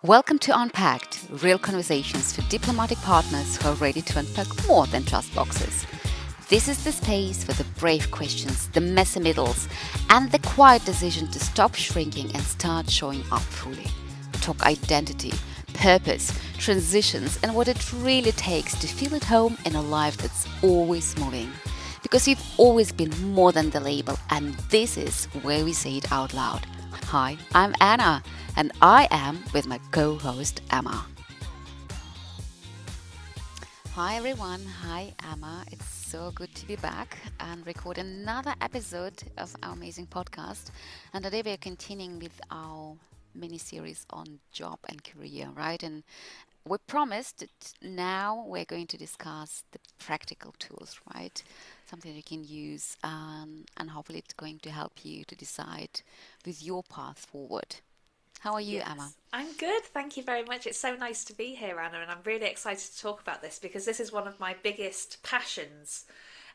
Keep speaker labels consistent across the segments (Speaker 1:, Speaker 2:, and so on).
Speaker 1: Welcome to Unpacked, real conversations for diplomatic partners who are ready to unpack more than just boxes. This is the space for the brave questions, the messy middles, and the quiet decision to stop shrinking and start showing up fully. Talk identity, purpose, transitions, and what it really takes to feel at home in a life that's always moving. Because you've always been more than the label, and this is where we say it out loud. Hi, I'm Anna, and I am with my co host Emma. Hi, everyone. Hi, Emma. It's so good to be back and record another episode of our amazing podcast. And today we are continuing with our mini series on job and career, right? And we promised that now we're going to discuss the practical tools, right? Something you can use, and hopefully it's going to help you to decide with your path forward. How are you, Emma?
Speaker 2: Yes, I'm good. Thank you very much. It's so nice to be here, Anna, and I'm really excited to talk about this because this is one of my biggest passions,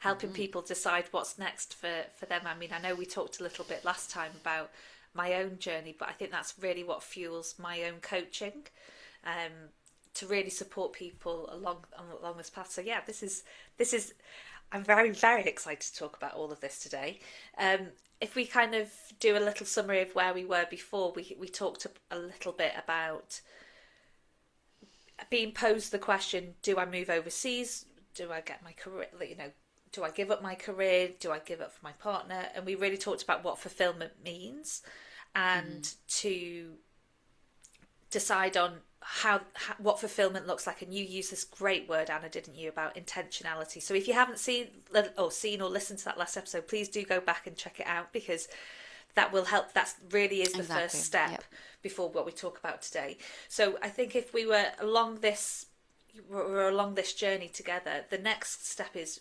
Speaker 2: helping
Speaker 1: Hmm.
Speaker 2: people decide what's next for them. I mean, I know we talked a little bit last time about my own journey, but I think that's really what fuels my own coaching, um, to really support people along this path. So yeah, this is I'm very excited to talk about all of this today. If we kind of do a little summary of where we were before, we talked a little bit about being posed the question: Do I move overseas? Do I get my career? Do I give up my career? Do I give up for my partner? And we really talked about what fulfillment means,
Speaker 1: Hmm.
Speaker 2: and to decide on how what fulfillment looks like. And you used this great word, Anna, didn't you, about intentionality? So if you haven't seen or listened to that last episode, please do go back and check it out, because that will help. That really is the first
Speaker 1: Exactly.
Speaker 2: step
Speaker 1: Yep.
Speaker 2: before what we talk about today. So I think if we're along this journey together, the next step is,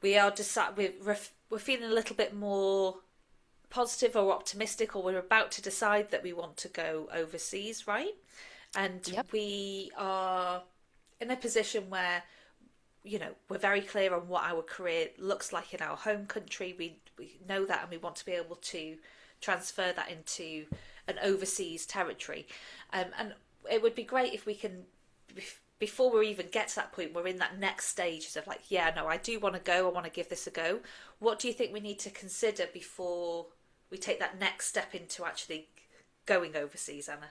Speaker 2: we're feeling a little bit more positive or optimistic, or we're about to decide that we want to go overseas, right? And
Speaker 1: Yep.
Speaker 2: we are in a position where, we're very clear on what our career looks like in our home country. We know that, and we want to be able to transfer that into an overseas territory. And it would be great if we can, before we even get to that point, we're in that next stage of like, yeah, no, I do want to go, I want to give this a go. What do you think we need to consider before we take that next step into actually going overseas, Anna?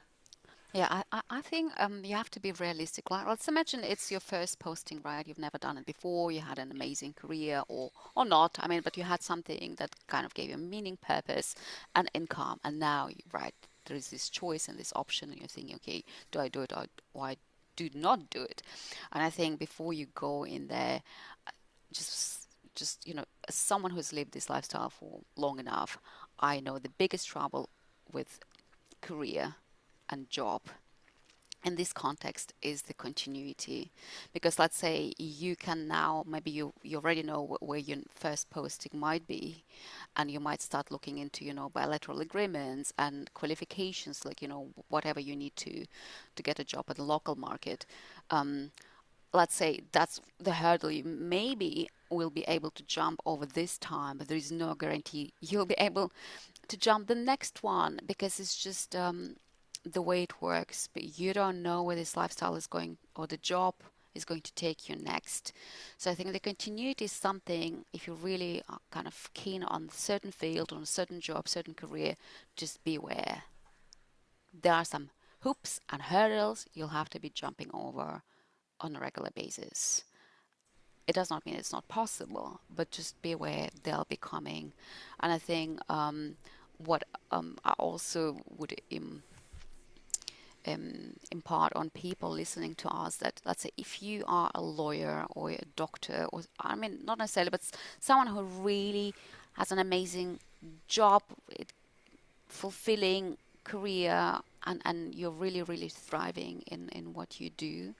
Speaker 1: Yeah, I think you have to be realistic. Like, let's imagine it's your first posting, right? You've never done it before. You had an amazing career, or not. I mean, but you had something that kind of gave you meaning, purpose, and income. And now, right, there is this choice and this option, and you're thinking, okay, do I do it, or I do not do it? And I think before you go in there, just as someone who's lived this lifestyle for long enough, I know the biggest trouble with career and job in this context is the continuity. Because let's say you can now, maybe you already know where your first posting might be, and you might start looking into bilateral agreements and qualifications, like whatever you need to get a job at the local market. um, let's say that's the hurdle you maybe will be able to jump over this time, but there is no guarantee you'll be able to jump the next one, because it's just the way it works. But you don't know where this lifestyle is going, or the job is going to take you next. So I think the continuity is something, if you really are kind of keen on a certain field, on a certain job, certain career, just beware. There are some hoops and hurdles you'll have to be jumping over on a regular basis. It does not mean it's not possible, but just be aware they'll be coming. And I think what I also would impart on people listening to us, that let's say if you are a lawyer or a doctor, or I mean not necessarily, but someone who really has an amazing job, fulfilling career, and you're really thriving in what you do,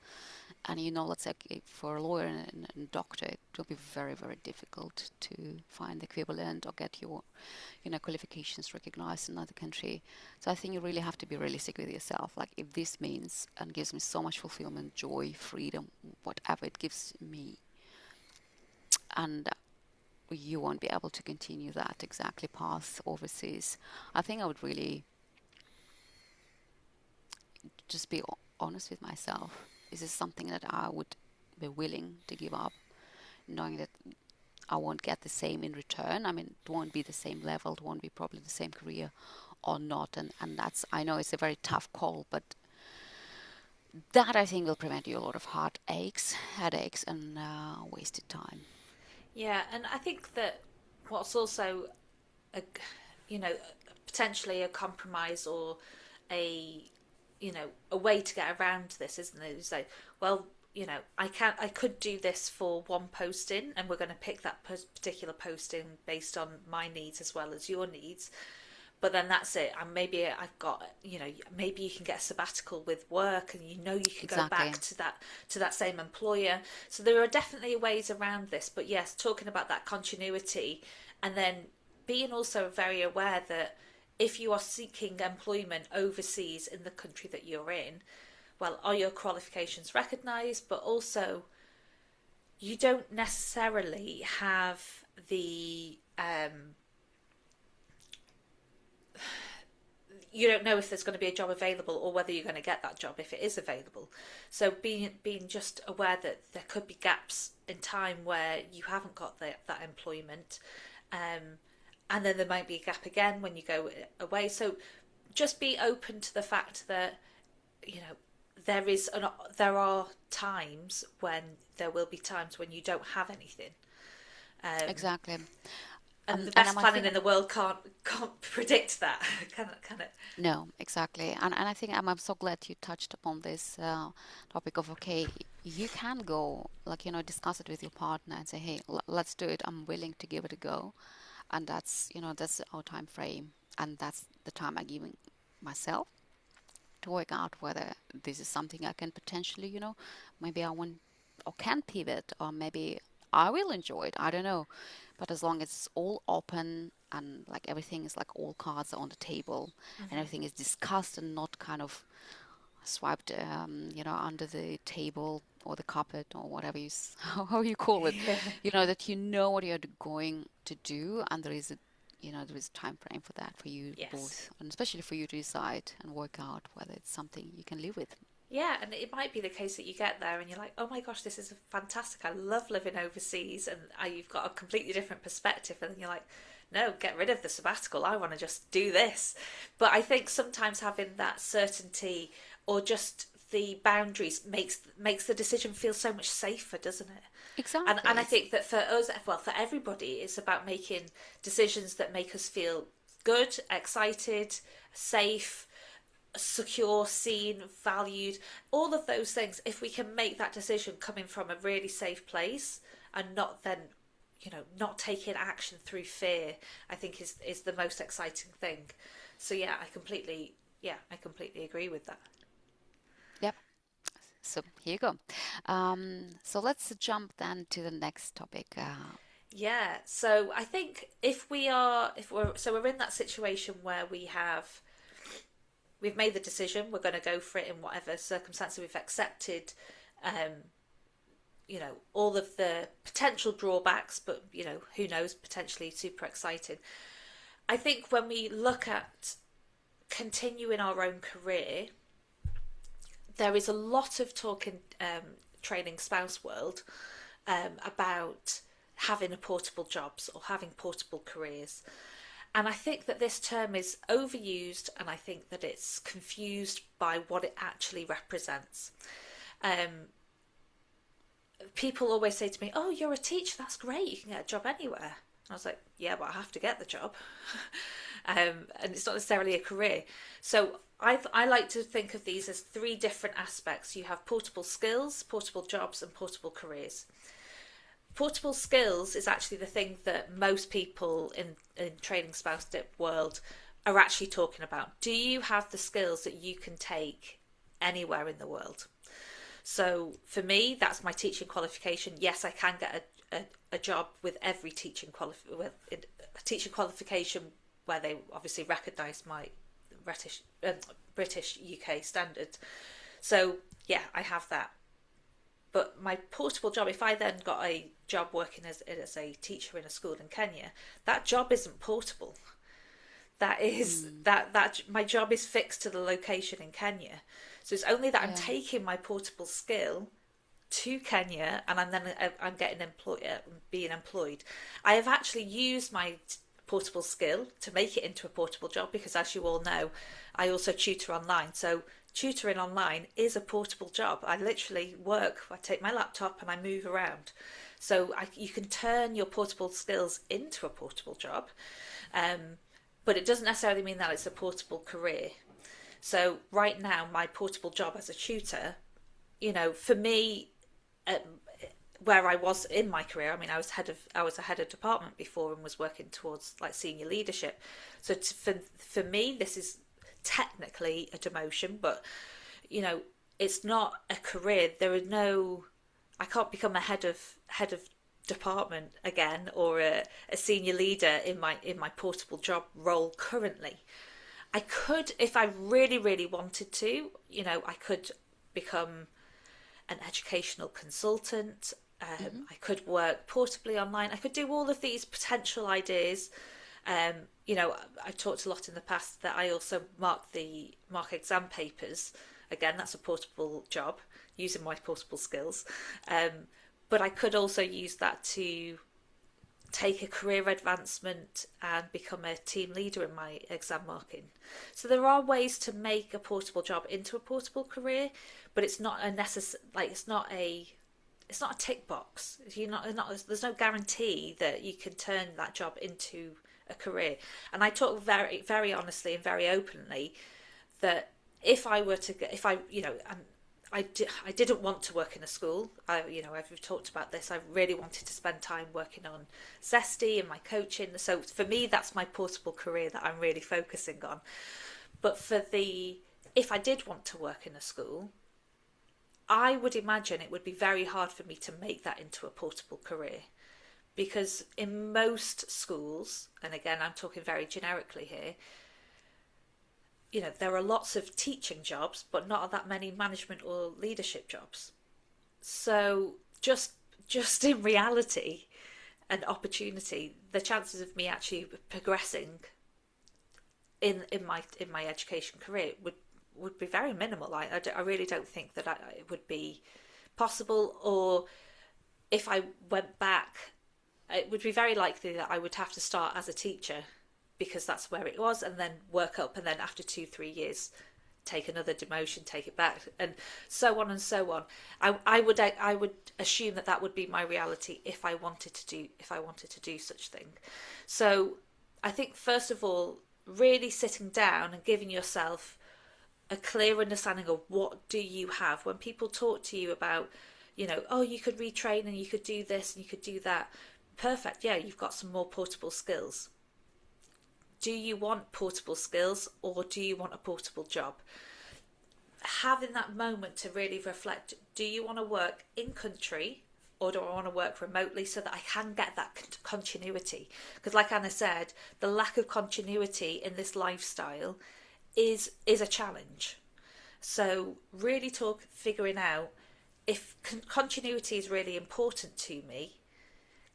Speaker 1: and let's say for a lawyer and doctor, it will be very difficult to find the equivalent or get your qualifications recognized in another country. So I think you really have to be realistic with yourself. Like, if this means and gives me so much fulfillment, joy, freedom, whatever it gives me, and you won't be able to continue that exactly path overseas, I think I would really just be honest with myself. Is this something that I would be willing to give up, knowing that I won't get the same in return? I mean, it won't be the same level, it won't be probably the same career or not. And that's, I know it's a very tough call, but that I think will prevent you a lot of headaches, and wasted time.
Speaker 2: Yeah, and I think that what's also a, you know, potentially a compromise or a, a way to get around this, isn't it? It's like, well, I could do this for one posting, and we're going to pick that particular posting based on my needs as well as your needs. But then that's it. And maybe I've got, maybe you can get a sabbatical with work, and you can go
Speaker 1: Exactly.
Speaker 2: back to that same employer. So there are definitely ways around this. But yes, talking about that continuity, and then being also very aware that if you are seeking employment overseas in the country that you're in, well, are your qualifications recognised? But also, you don't necessarily have the you don't know if there's going to be a job available or whether you're going to get that job if it is available. So being just aware that there could be gaps in time where you haven't got that employment, and then there might be a gap again when you go away. So just be open to the fact that there are times when there will be times when you don't have anything. Um,
Speaker 1: Exactly.
Speaker 2: and the
Speaker 1: And
Speaker 2: best
Speaker 1: I
Speaker 2: planning
Speaker 1: think
Speaker 2: in the world can't predict that. Can it?
Speaker 1: no, exactly. And I think I'm so glad you touched upon this topic of, okay, you can go, like, discuss it with your partner and say, hey, let's do it. I'm willing to give it a go. And that's our time frame. And that's the time I'm giving myself to work out whether this is something I can potentially, maybe I want or can pivot, or maybe I will enjoy it. I don't know. But as long as it's all open and like everything is like all cards are on the table and
Speaker 2: Mm-hmm.
Speaker 1: everything is discussed and not kind of swiped, under the table or the carpet or whatever how you call it,
Speaker 2: Yeah.
Speaker 1: that what you're going to do, and there is a time frame for that for you
Speaker 2: Yes.
Speaker 1: both, and especially for you to decide and work out whether it's something you can live with.
Speaker 2: Yeah, and it might be the case that you get there and you're like, oh my gosh, this is fantastic. I love living overseas, and you've got a completely different perspective. And then you're like, no, get rid of the sabbatical. I want to just do this. But I think sometimes having that certainty or just the boundaries makes the decision feel so much safer, doesn't it? And
Speaker 1: Exactly.
Speaker 2: I think that for us, well, for everybody, it's about making decisions that make us feel good, excited, safe, secure, seen, valued, all of those things. If we can make that decision coming from a really safe place and not then, not taking action through fear, I think is the most exciting thing. So I completely agree with that.
Speaker 1: Yep. So here you go. So let's jump then to the next topic.
Speaker 2: Yeah. So I think if we're in that situation where we've made the decision, we're going to go for it in whatever circumstances, we've accepted, um, all of the potential drawbacks, but who knows, potentially super exciting. I think when we look at continuing our own career, there is a lot of talk in training spouse world about having a portable jobs or having portable careers. And I think that this term is overused, and I think that it's confused by what it actually represents. Um, People always say to me, "Oh, you're a teacher. That's great. You can get a job anywhere." And I was like, "Yeah, but I have to get the job." And it's not necessarily a career. So I like to think of these as three different aspects. You have portable skills, portable jobs, and portable careers. Portable skills is actually the thing that most people in training spouse dip world are actually talking about. Do you have the skills that you can take anywhere in the world? So for me, that's my teaching qualification. Yes, I can get a job with every teaching qualification where they obviously recognise my British UK standard. So yeah, I have that. But my portable job, if I then got a job working as a teacher in a school in Kenya, that job isn't portable. that is
Speaker 1: Mm.
Speaker 2: that my job is fixed to the location in Kenya. So it's only that I'm
Speaker 1: Yeah.
Speaker 2: taking my portable skill to Kenya, and I'm getting being employed. I have actually used my portable skill to make it into a portable job because, as you all know, I also tutor online. So tutoring online is a portable job. I literally work. I take my laptop and I move around. So you can turn your portable skills into a portable job, um, but it doesn't necessarily mean that it's a portable career. So right now, my portable job as a tutor, for me, uh, where I was in my career, I mean, I was a head of department before and was working towards like senior leadership. So for me, this is technically a demotion, but you know, it's not a career. I can't become a head of department again or a senior leader in my portable job role currently. I could, if I really, really wanted to, I could become an educational consultant.
Speaker 1: Mm-hmm.
Speaker 2: I could work portably online. I could do all of these potential ideas. Um, I talked a lot in the past that I also mark exam papers. Again, that's a portable job using my portable skills. But I could also use that to take a career advancement and become a team leader in my exam marking. So there are ways to make a portable job into a portable career, but it's not a it's not a tick box. There's no guarantee that you can turn that job into a career. And I talk very, very honestly and very openly that if I were to, if I, I didn't want to work in a school. I've talked about this. I really wanted to spend time working on Zesty and my coaching. So for me, that's my portable career that I'm really focusing on. But if I did want to work in a school, I would imagine it would be very hard for me to make that into a portable career. Because in most schools, and again, I'm talking very generically here, there are lots of teaching jobs, but not that many management or leadership jobs. So just in reality and opportunity, the chances of me actually progressing in my education career would be very minimal. I really don't think that it would be possible. Or if I went back, it would be very likely that I would have to start as a teacher because that's where it was, and then work up, and then after 2-3 years take another demotion, take it back, and so on and so on. I would assume that would be my reality if I wanted to do such thing. So I think first of all, really sitting down and giving yourself a clear understanding of what do you have. When people talk to you about, oh, you could retrain and you could do this and you could do that, perfect, yeah, you've got some more portable skills. Do you want portable skills or do you want a portable job? Having that moment to really reflect, do you want to work in country or do I want to work remotely so that I can get that continuity? Because like Anna said, the lack of continuity in this lifestyle is a challenge. So really figuring out if continuity is really important to me,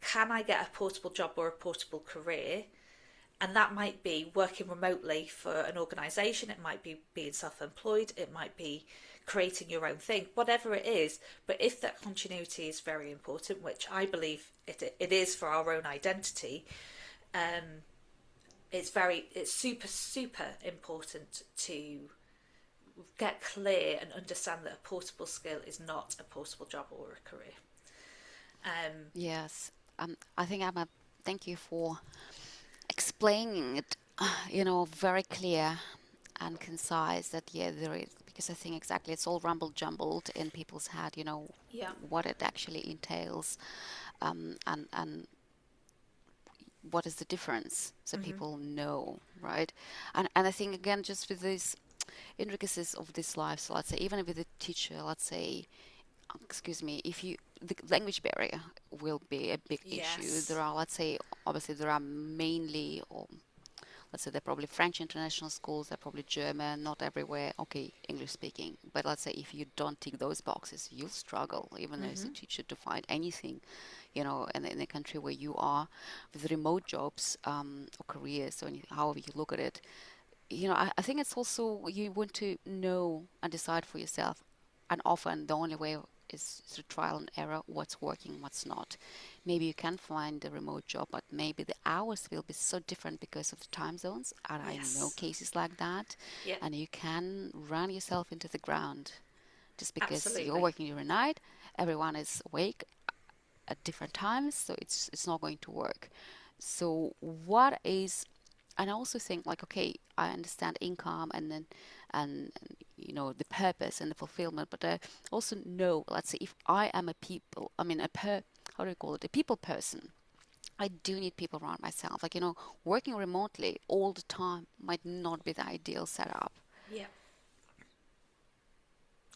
Speaker 2: can I get a portable job or a portable career? And that might be working remotely for an organisation, it might be being self-employed, it might be creating your own thing, whatever it is. But if that continuity is very important, which I believe it is for our own identity, it's super, super important to get clear and understand that a portable skill is not a portable job or a career.
Speaker 1: Yes. I think thank you for explaining it, very clear and concise that, yeah, there is, because I think exactly it's all rumble jumbled in people's head,
Speaker 2: Yeah.
Speaker 1: what it actually entails, and what is the difference, so
Speaker 2: Mm-hmm.
Speaker 1: people know, right? And I think, again, just with these intricacies of this life, so let's say even with a teacher, let's say, excuse me, if you the language barrier will be a big issue.
Speaker 2: Yes.
Speaker 1: There are, let's say, obviously there are mainly, or let's say they're probably French international schools, they're probably German, not everywhere, okay, English speaking. But let's say if you don't tick those boxes, you'll struggle, even as a
Speaker 2: Mm-hmm.
Speaker 1: teacher, to find anything, in a country where you are, with remote jobs, or careers, or however you look at it. I think it's also, you want to know and decide for yourself, and often the only way is through trial and error, what's working, what's not. Maybe you can find a remote job, but maybe the hours will be so different because of the time zones, and I know
Speaker 2: Yes.
Speaker 1: cases like that,
Speaker 2: Yeah.
Speaker 1: and you can run yourself into the ground just because you're
Speaker 2: Absolutely.
Speaker 1: working during the night, everyone is awake at different times, so it's not going to work. So what is, and I also think, like, okay, I understand income, and the purpose and the fulfillment, but I also know, let's say, if I am a people, I mean, how do you call it, a people person, I do need people around myself. Like, working remotely all the time might not be the ideal setup,
Speaker 2: Yeah.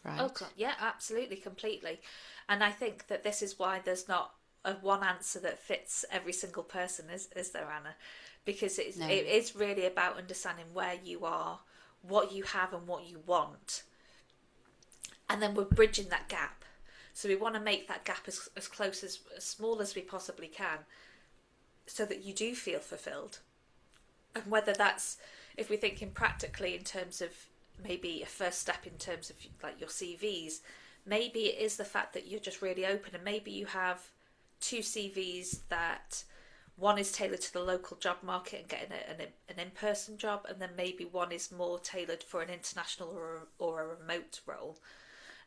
Speaker 2: Oh
Speaker 1: right?
Speaker 2: God, yeah, absolutely, completely. And I think that this is why there's not a one answer that fits every single person, is there, Anna? Because
Speaker 1: No.
Speaker 2: it is really about understanding where you are, what you have, and what you want, and then we're bridging that gap. So we want to make that gap as close as small as we possibly can, so that you do feel fulfilled. And whether that's, if we're thinking practically in terms of maybe a first step in terms of like your CVs, maybe it is the fact that you're just really open, and maybe you have two CVs that one is tailored to the local job market and getting an in-person job, and then maybe one is more tailored for an international or a remote role.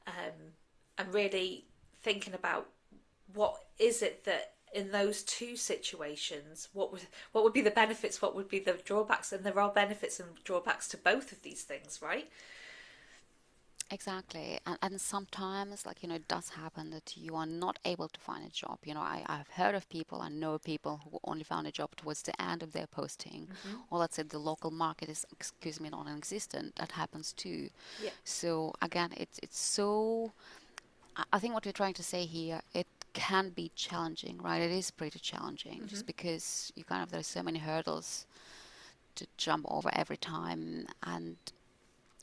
Speaker 2: And really thinking about what is it that in those two situations, what would be the benefits, what would be the drawbacks, and there are benefits and drawbacks to both of these things, right?
Speaker 1: Exactly. And sometimes, like, it does happen that you are not able to find a job. I've heard of people, I know people who only found a job towards the end of their posting,
Speaker 2: Mm-hmm.
Speaker 1: or let's say the local market is, excuse me, non-existent. That happens too.
Speaker 2: Yeah.
Speaker 1: So again, it's so, I think what we're trying to say here, it can be challenging, right? It is pretty challenging,
Speaker 2: Mm-hmm.
Speaker 1: just because there's so many hurdles to jump over every time. And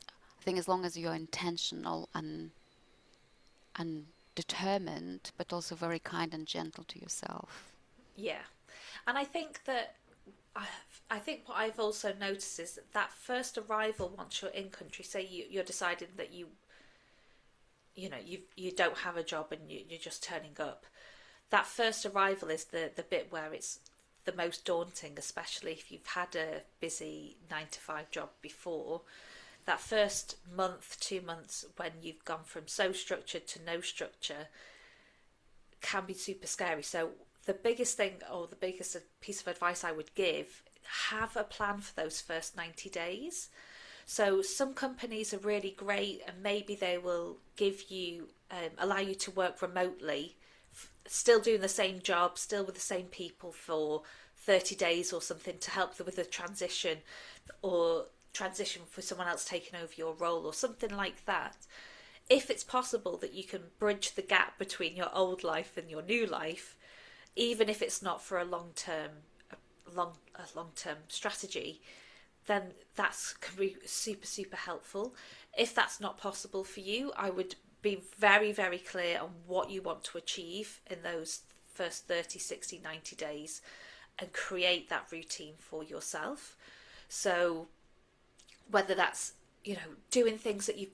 Speaker 1: I think as long as you're intentional and determined, but also very kind and gentle to yourself.
Speaker 2: Yeah. And I think that I, I think what I've also noticed is that that first arrival, once you're in country, say you're deciding that you don't have a job and you're just turning up, that first arrival is the bit where it's the most daunting, especially if you've had a busy 9 to 5 job before. That first month, 2 months, when you've gone from so structured to no structure, can be super scary. So the biggest thing, or the biggest piece of advice I would give, have a plan for those first 90 days. So some companies are really great, and maybe they will give you, allow you to work remotely, still doing the same job, still with the same people for 30 days or something, to help them with a transition, or transition for someone else taking over your role or something like that. If it's possible that you can bridge the gap between your old life and your new life, even if it's not for a long term strategy, then that's can be super super helpful. If that's not possible for you, I would be very very clear on what you want to achieve in those first 30, 60, 90 days, and create that routine for yourself. So whether that's doing things that you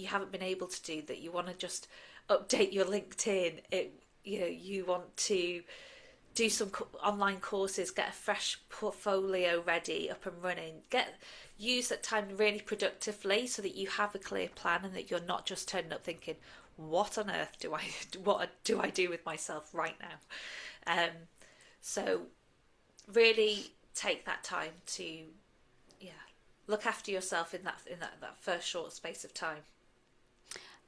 Speaker 2: haven't been able to do, that you want to just update your LinkedIn, you want to do some online courses, get a fresh portfolio ready, up and running, use that time really productively, so that you have a clear plan and that you're not just turning up thinking, what on earth what do I do with myself right now. So really take that time to, yeah, look after yourself in that first short space of time.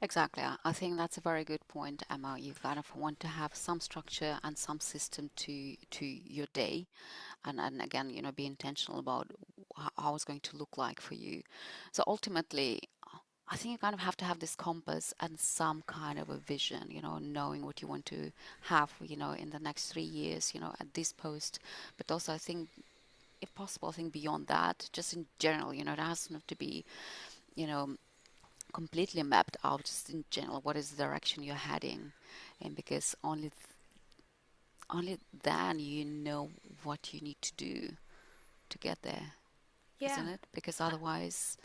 Speaker 1: Exactly. I think that's a very good point, Emma. You kind of want to have some structure and some system to your day, and again, be intentional about how it's going to look like for you. So ultimately, I think you kind of have to have this compass and some kind of a vision, knowing what you want to have, in the next 3 years, at this post. But also, I think if possible, I think beyond that, just in general, it has not to be, you know, completely mapped out, just in general, what is the direction you're heading. And because only then you know what you need to do to get there,
Speaker 2: Yeah.
Speaker 1: isn't it? Because otherwise,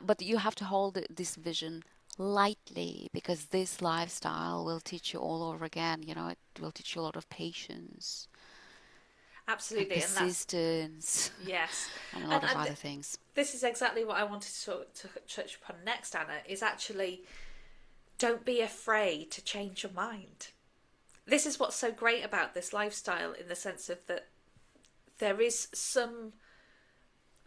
Speaker 1: but you have to hold this vision lightly, because this lifestyle will teach you all over again. It will teach you a lot of patience and
Speaker 2: Absolutely, and that's
Speaker 1: persistence
Speaker 2: yes,
Speaker 1: and a
Speaker 2: and
Speaker 1: lot of other things.
Speaker 2: this is exactly what I wanted to touch upon next, Anna. Is actually don't be afraid to change your mind. This is what's so great about this lifestyle, in the sense of that there is some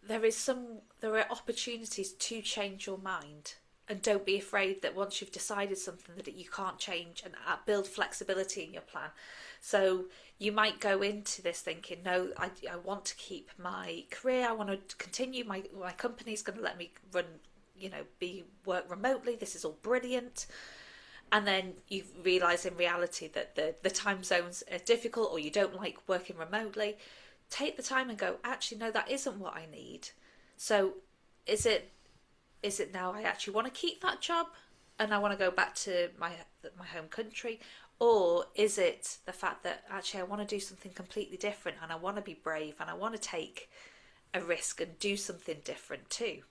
Speaker 2: there are opportunities to change your mind, and don't be afraid that once you've decided something that you can't change, and build flexibility in your plan. So you might go into this thinking, no, I want to keep my career, I want to continue, my company's going to let me run, be work remotely, this is all brilliant. And then you realise in reality that the time zones are difficult, or you don't like working remotely. Take the time and go, actually, no, that isn't what I need. So is it now I actually want to keep that job and I want to go back to my home country? Or is it the fact that actually I want to do something completely different, and I want to be brave, and I want to take a risk and do something different too?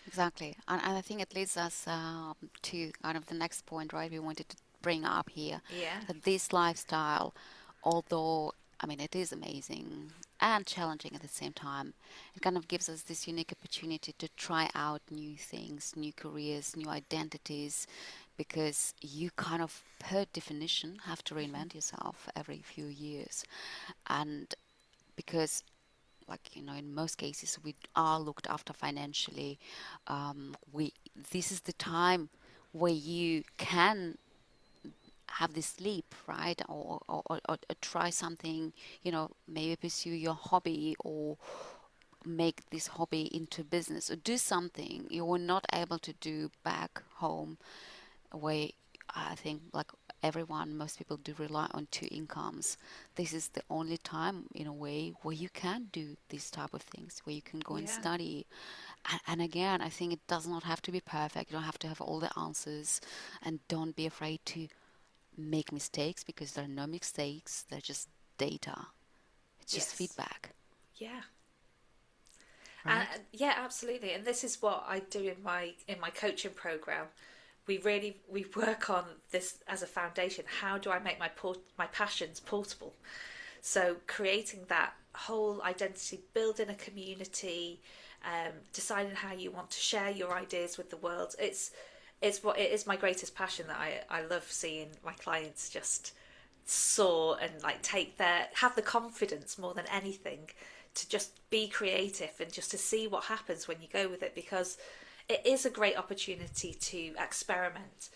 Speaker 1: Exactly. And I think it leads us to kind of the next point, right? We wanted to bring up here
Speaker 2: Yeah.
Speaker 1: that this lifestyle, although, I mean, it is amazing and challenging at the same time, it kind of gives us this unique opportunity to try out new things, new careers, new identities, because you kind of, per definition, have to reinvent yourself every few years. And because, like, in most cases we are looked after financially, we this is the time where you can have this leap, right? Or try something, maybe pursue your hobby, or make this hobby into business, or do something you were not able to do back home, where I think, like, most people do rely on two incomes. This is the only time, in a way, where you can do these type of things, where you can go and
Speaker 2: Yeah.
Speaker 1: study. And again, I think it does not have to be perfect. You don't have to have all the answers, and don't be afraid to make mistakes, because there are no mistakes. They're just data. It's just
Speaker 2: Yes.
Speaker 1: feedback,
Speaker 2: Yeah.
Speaker 1: right?
Speaker 2: Yeah, absolutely. And this is what I do in my coaching program. We work on this as a foundation. How do I make my passions portable? So creating that whole identity, building a community, deciding how you want to share your ideas with the world. It is my greatest passion, that I love seeing my clients just soar and like have the confidence more than anything to just be creative, and just to see what happens when you go with it, because it is a great opportunity to experiment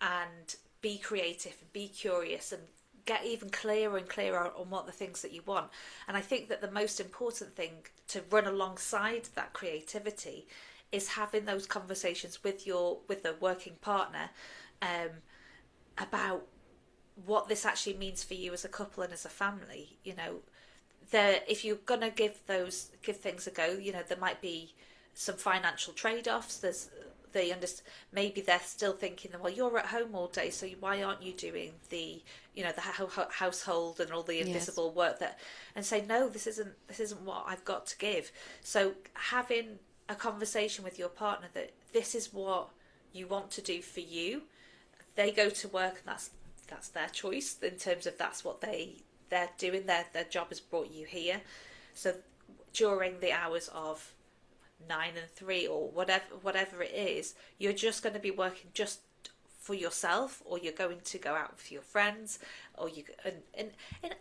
Speaker 2: and be creative and be curious, and get even clearer and clearer on what the things that you want. And I think that the most important thing to run alongside that creativity is having those conversations with the working partner, um, about what this actually means for you as a couple and as a family. If you're gonna give things a go, there might be some financial trade-offs. Maybe they're still thinking, well, you're at home all day, so why aren't you doing the household and all the
Speaker 1: Yes.
Speaker 2: invisible work that? And say, no, this isn't what I've got to give. So having a conversation with your partner that this is what you want to do for you. They go to work, and that's their choice, in terms of that's what they're doing. Their job has brought you here. So during the hours of 9 and 3, or whatever it is, you're just going to be working just for yourself, or you're going to go out with your friends, or you and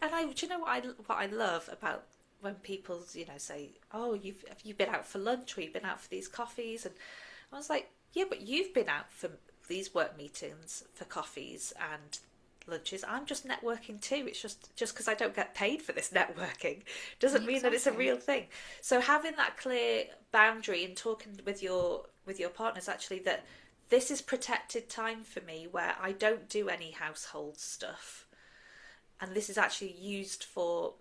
Speaker 2: I do you know what I love about when people say, oh, have you been out for lunch, or you've been out for these coffees? And I was like, yeah, but you've been out for these work meetings, for coffees and lunches. I'm just networking too. It's just because I don't get paid for this networking doesn't mean that it's a
Speaker 1: Exactly.
Speaker 2: real thing. So having that clear boundary and talking with your partners, actually, that this is protected time for me, where I don't do any household stuff, and this is actually used for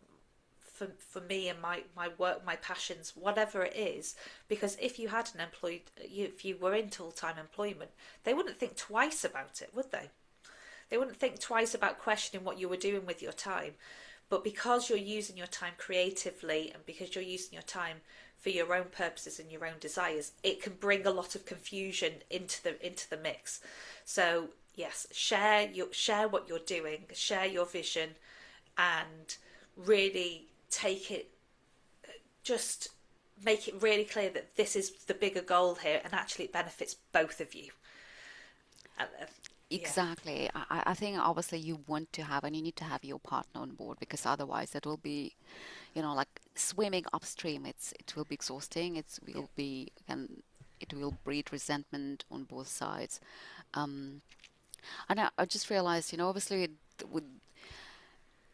Speaker 2: for me and my work, my passions, whatever it is. Because if you had an employed, if you were in full-time employment, they wouldn't think twice about it, would they? They wouldn't think twice about questioning what you were doing with your time. But because you're using your time creatively and because you're using your time for your own purposes and your own desires, it can bring a lot of confusion into the mix. So yes, share what you're doing, share your vision, and really take it. Just make it really clear that this is the bigger goal here, and actually it benefits both of you. Yeah.
Speaker 1: Exactly. I think obviously you want to have and you need to have your partner on board because otherwise it will be, like swimming upstream. It will be exhausting. It
Speaker 2: Yeah.
Speaker 1: will be and it will breed resentment on both sides. Um, and I just realized, obviously with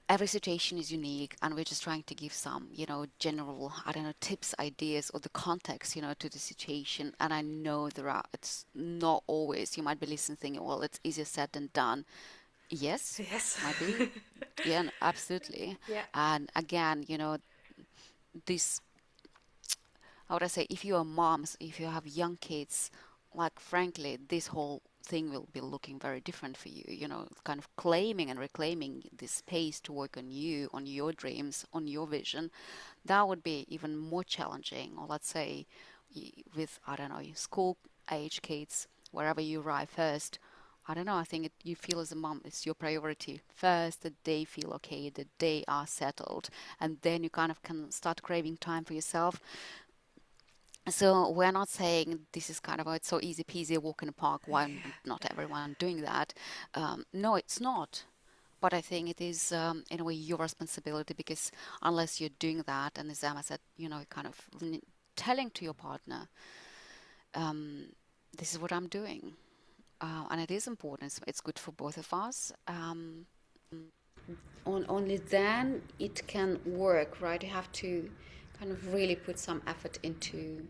Speaker 1: every situation is unique and we're just trying to give some general, I don't know, tips, ideas, or the context to the situation. And I know it's not always, you might be listening thinking, well, it's easier said than done. Yes,
Speaker 2: Yes.
Speaker 1: might be. Yeah, absolutely.
Speaker 2: Yeah.
Speaker 1: And again, this, how would I say, if you are moms, if you have young kids, like frankly, this whole thing will be looking very different for you, kind of claiming and reclaiming this space to work on you, on your dreams, on your vision. That would be even more challenging. Or let's say with, I don't know, school age kids, wherever you arrive first. I don't know. I think you feel as a mom, it's your priority first that they feel okay, that they are settled, and then you kind of can start craving time for yourself. So we're not saying this is kind of it's so easy peasy walk in the park. Why not everyone doing that? No, it's not. But I think it is in a way your responsibility because unless you're doing that, and as Emma said, kind of telling to your partner, um, this is what I'm doing, and it is important. It's good for both of us. Only then it can work, right? You have to kind of really put some effort into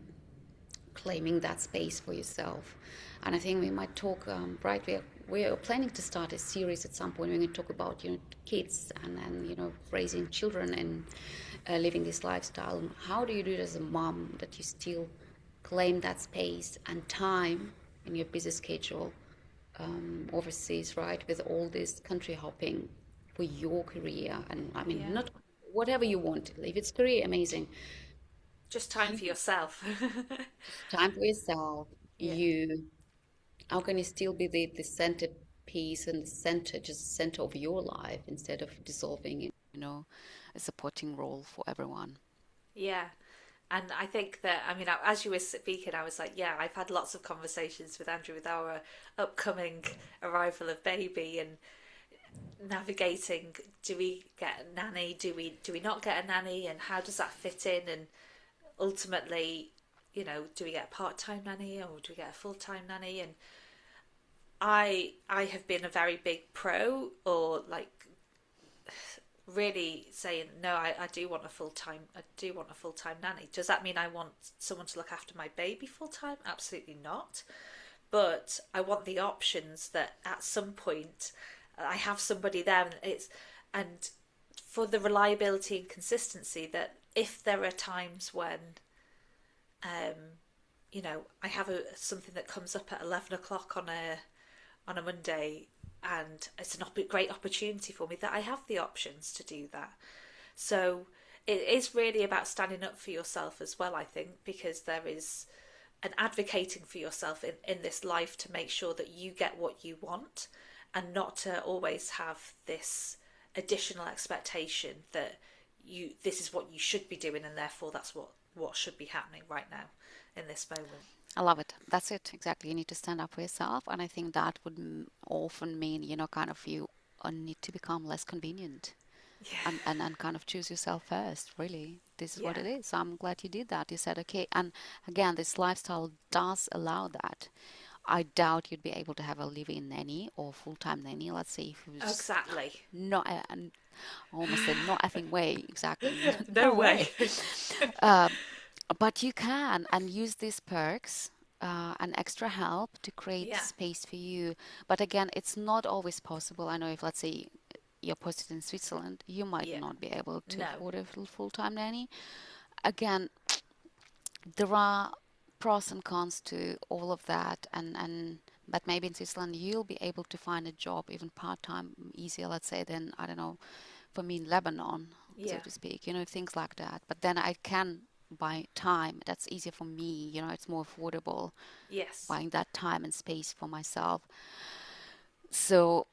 Speaker 1: claiming that space for yourself. And I think we might talk, right? We are planning to start a series at some point. We're going to talk about kids and raising children and living this lifestyle. How do you do it as a mom that you still claim that space and time in your busy schedule overseas, right? With all this country hopping for your career, and I mean,
Speaker 2: Yeah.
Speaker 1: not whatever you want. If it's career, amazing.
Speaker 2: Just time for yourself.
Speaker 1: Just time for yourself.
Speaker 2: Yeah.
Speaker 1: You, how can you still be the centerpiece and the center, just center of your life instead of dissolving, a supporting role for everyone?
Speaker 2: Yeah. And I think that, I mean, as you were speaking, I was like, yeah, I've had lots of conversations with Andrew with our upcoming arrival of baby and navigating, do we get a nanny, do we not get a nanny, and how does that fit in, and ultimately, do we get a part-time nanny or do we get a full-time nanny? And I have been a very big pro, or like really saying no. I do want a full-time nanny. Does that mean I want someone to look after my baby full-time? Absolutely not. But I want the options that at some point I have somebody there, and for the reliability and consistency, that if there are times when I have something that comes up at 11 o'clock on a Monday, and it's a great opportunity for me, that I have the options to do that. So it is really about standing up for yourself as well, I think, because there is an advocating for yourself in this life to make sure that you get what you want, and not to always have this additional expectation that this is what you should be doing, and therefore that's what should be happening right now in this moment.
Speaker 1: I love it. That's it. Exactly. You need to stand up for yourself. And I think that would often mean, kind of you need to become less convenient
Speaker 2: Yeah.
Speaker 1: and kind of choose yourself first. Really, this is what
Speaker 2: Yeah.
Speaker 1: it is. I'm glad you did that. You said, okay. And again, this lifestyle does allow that. I doubt you'd be able to have a live-in nanny or full-time nanny. Let's say if it was
Speaker 2: Exactly.
Speaker 1: not, I almost said not effing way. Exactly.
Speaker 2: No
Speaker 1: No
Speaker 2: way.
Speaker 1: way. Uh, but you can and use these perks and extra help to create
Speaker 2: Yeah.
Speaker 1: space for you. But again, it's not always possible. I know if, let's say, you're posted in Switzerland, you might
Speaker 2: Yeah.
Speaker 1: not be able to
Speaker 2: No.
Speaker 1: afford a full-time nanny. Again, there are pros and cons to all of that, and but maybe in Switzerland you'll be able to find a job even part-time easier, let's say, than, I don't know, for me in Lebanon, so
Speaker 2: Yeah.
Speaker 1: to speak, things like that. But then I can buy time. That's easier for me, it's more affordable
Speaker 2: Yes.
Speaker 1: buying that time and space for myself. So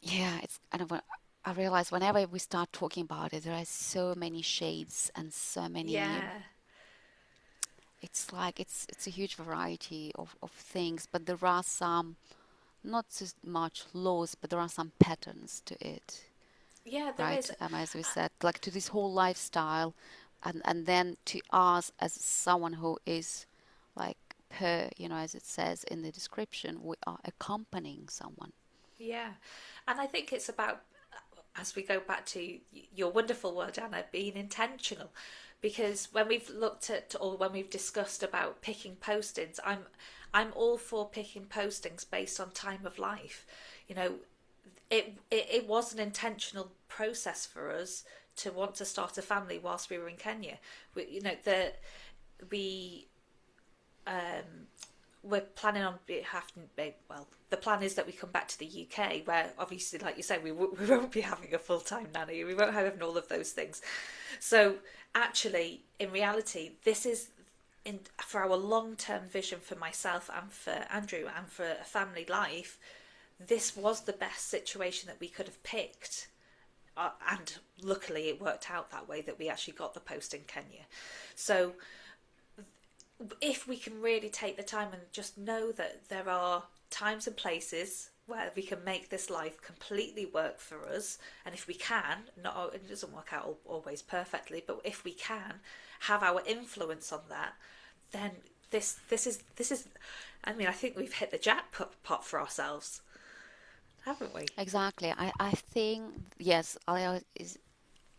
Speaker 1: yeah, it's kind of I realize whenever we start talking about it, there are so many shades and so many.
Speaker 2: Yeah.
Speaker 1: It's like it's a huge variety of things, but there are some not so much laws, but there are some patterns to it,
Speaker 2: Yeah, there
Speaker 1: right?
Speaker 2: is.
Speaker 1: As we said, like to this whole lifestyle, and then to us as someone who is like as it says in the description, we are accompanying someone.
Speaker 2: Yeah. And I think it's about, as we go back to your wonderful word, Anna, being intentional. Because when we've looked at, or when we've discussed about picking postings, I'm all for picking postings based on time of life. You know, it was an intentional process for us to want to start a family whilst we were in Kenya. We we're planning on having, well, the plan is that we come back to the UK, where obviously, like you say, we won't be having a full-time nanny, we won't have all of those things. So actually, in reality, this is in for our long-term vision for myself and for Andrew and for a family life. This was the best situation that we could have picked, and luckily it worked out that way, that we actually got the post in Kenya. So if we can really take the time and just know that there are times and places where we can make this life completely work for us, and if we can, not it doesn't work out always perfectly, but if we can have our influence on that, then this is I mean, I think we've hit the jackpot for ourselves, haven't we?
Speaker 1: Exactly. I think, yes, Alea is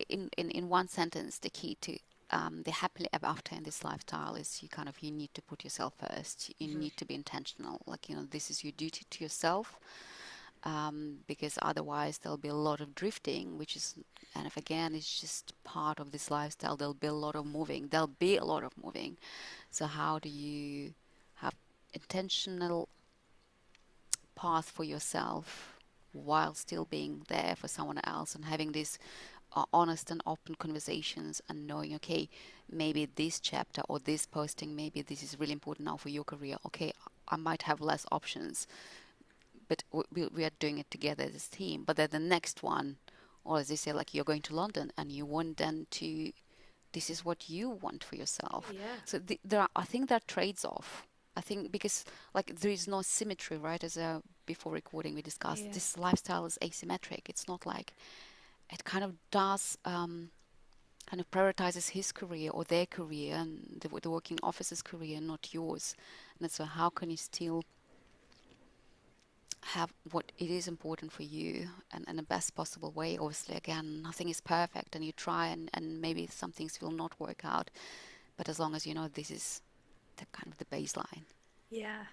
Speaker 1: in one sentence the key to the happily ever after in this lifestyle is you need to put yourself first. You
Speaker 2: Mm-hmm.
Speaker 1: need to be intentional. Like, this is your duty to yourself, because otherwise there'll be a lot of drifting, which is, and if again, it's just part of this lifestyle. There'll be a lot of moving. There'll be a lot of moving. So how do you have intentional path for yourself while still being there for someone else and having these honest and open conversations and knowing, okay, maybe this chapter or this posting, maybe this is really important now for your career. Okay, I might have less options, but we are doing it together as a team. But then the next one, or as they say, like you're going to London and you want then to, this is what you want for yourself.
Speaker 2: Yeah.
Speaker 1: So I think that trades off. I think because like there is no symmetry, right? As before recording we discussed,
Speaker 2: Yeah.
Speaker 1: this lifestyle is asymmetric. It's not like it kind of does kind of prioritizes his career or their career and the working officer's career, not yours. And so how can you still have what it is important for you and in the best possible way? Obviously, again, nothing is perfect and you try and maybe some things will not work out. But as long as you know this is the kind of the baseline.
Speaker 2: Yeah.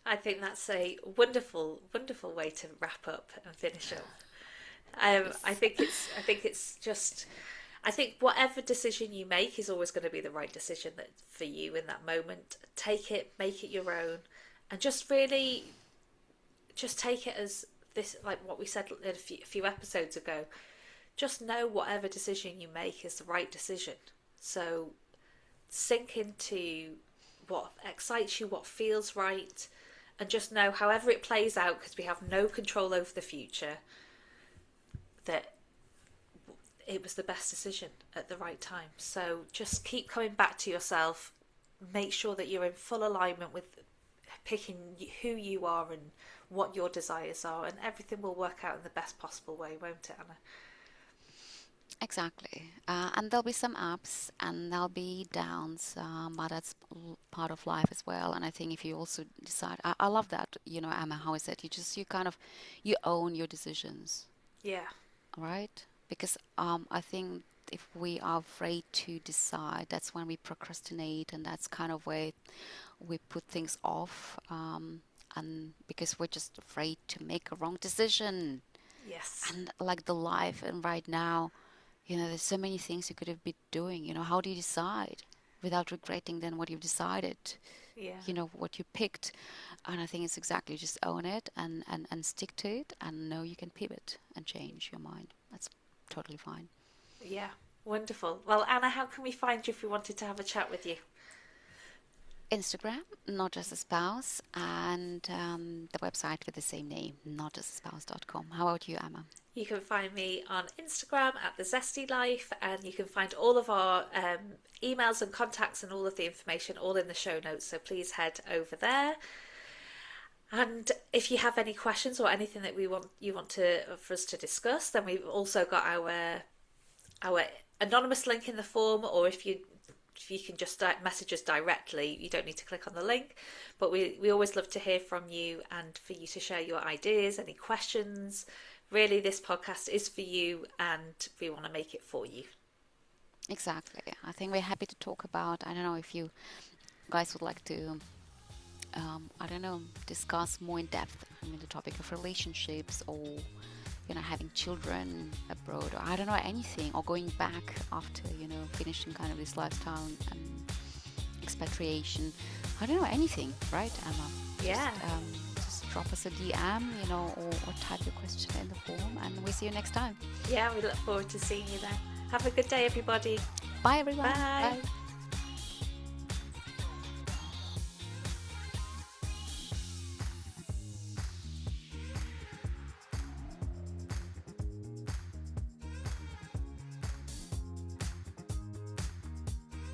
Speaker 2: I think that's a wonderful, wonderful way to wrap up and finish up.
Speaker 1: Yes.
Speaker 2: I think it's just, I think whatever decision you make is always going to be the right decision that for you in that moment. Take it, make it your own, and just really, just take it as this, like what we said a few episodes ago. Just know whatever decision you make is the right decision. So sink into what excites you, what feels right, and just know however it plays out, because we have no control over the future, that it was the best decision at the right time. So just keep coming back to yourself. Make sure that you're in full alignment with picking who you are and what your desires are, and everything will work out in the best possible way, won't it, Anna?
Speaker 1: Exactly. And there'll be some ups and there'll be downs, but that's part of life as well. And I think if you also decide, I love that, Emma, how is that? You kind of, you own your decisions,
Speaker 2: Yeah.
Speaker 1: right? Because I think if we are afraid to decide, that's when we procrastinate, and that's kind of where we put things off. And because we're just afraid to make a wrong decision.
Speaker 2: Yes.
Speaker 1: And like the life and right now, there's so many things you could have been doing. How do you decide without regretting then what you've decided?
Speaker 2: Yeah.
Speaker 1: What you picked. And I think it's exactly just own it and stick to it and know you can pivot and change your mind. That's totally fine.
Speaker 2: Yeah. Wonderful. Well, Anna, how can we find you if we wanted to have a chat with you?
Speaker 1: Instagram, not just a spouse, and the website with the same name, notjustaspouse.com. How about you, Emma?
Speaker 2: You can find me on Instagram at The Zesty Life, and you can find all of our emails and contacts and all of the information all in the show notes. So please head over there. And if you have any questions or anything that you want to for us to discuss, then we've also got our anonymous link in the form, or if you can just message us directly, you don't need to click on the link. But we always love to hear from you and for you to share your ideas, any questions. Really, this podcast is for you and we want to make it for you.
Speaker 1: Exactly. I think we're happy to talk about, I don't know if you guys would like to, discuss more in depth, the topic of relationships or, having children abroad, or I don't know, anything, or going back after, finishing kind of this lifestyle and expatriation. I don't know, anything, right, Emma?
Speaker 2: Yeah.
Speaker 1: Just drop us a DM, or type your question in the form, and we'll see you next time.
Speaker 2: Yeah, we look forward to seeing you then. Have a good day, everybody.
Speaker 1: Bye, everyone.
Speaker 2: Bye.
Speaker 1: Bye.